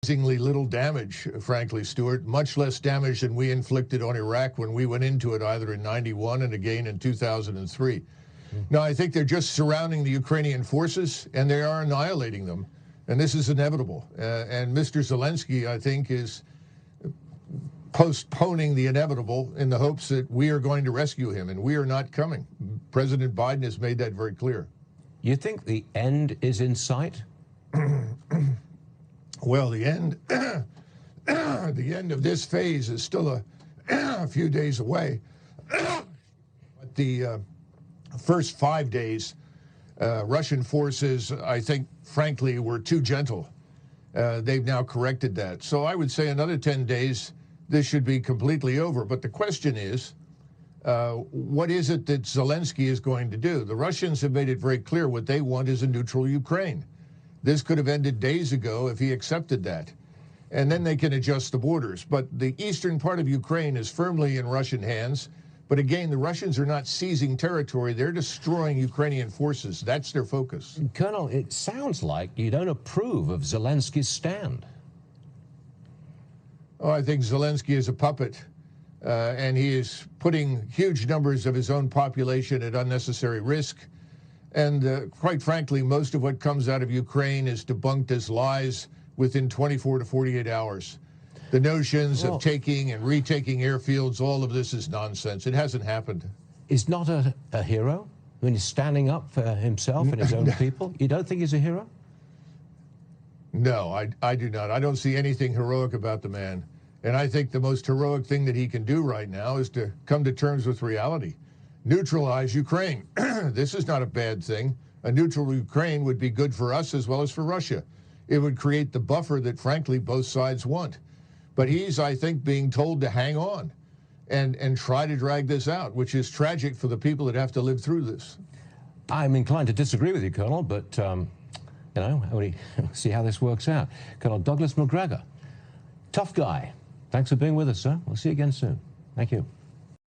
Surprisingly little damage, frankly, Stuart, much less damage than we inflicted on Iraq when we went into it, either in '91 and again in 2003. Now, I think they're just surrounding the Ukrainian forces, and they are annihilating them, and this is inevitable. And Mr. Zelensky, I think, is postponing the inevitable in the hopes that we are going to rescue him, and we are not coming. President Biden has made that very clear. You think the end is in sight? Well, the end, the end of this phase is still a few days away. But the first 5 days, Russian forces, I think, frankly, were too gentle. They've now corrected that. So I would say another 10 days, this should be completely over. But the question is, what is it that Zelensky is going to do? The Russians have made it very clear what they want is a neutral Ukraine. This could have ended days ago if he accepted that. And then they can adjust the borders. But the eastern part of Ukraine is firmly in Russian hands. But again, the Russians are not seizing territory. They're destroying Ukrainian forces. That's their focus. Colonel, it sounds like you don't approve of Zelensky's stand. Oh, I think Zelensky is a puppet. And he is putting huge numbers of his own population at unnecessary risk. And quite frankly, most of what comes out of Ukraine is debunked as lies within 24 to 48 hours. The notions of taking and retaking airfields, all of this is nonsense. It hasn't happened. He's not a hero when he's standing up for himself and his own people? You don't think he's a hero? No, I do not. I don't see anything heroic about the man. And I think the most heroic thing that he can do right now is to come to terms with reality. Neutralize Ukraine. This is not a bad thing. A neutral Ukraine would be good for us as well as for Russia. It would create the buffer that, frankly, both sides want. But he's, I think, being told to hang on and try to drag this out, which is tragic for the people that have to live through this. I'm inclined to disagree with you, Colonel, but, you know, we'll see how this works out. Colonel Douglas Macgregor, tough guy. Thanks for being with us, sir. We'll see you again soon. Thank you.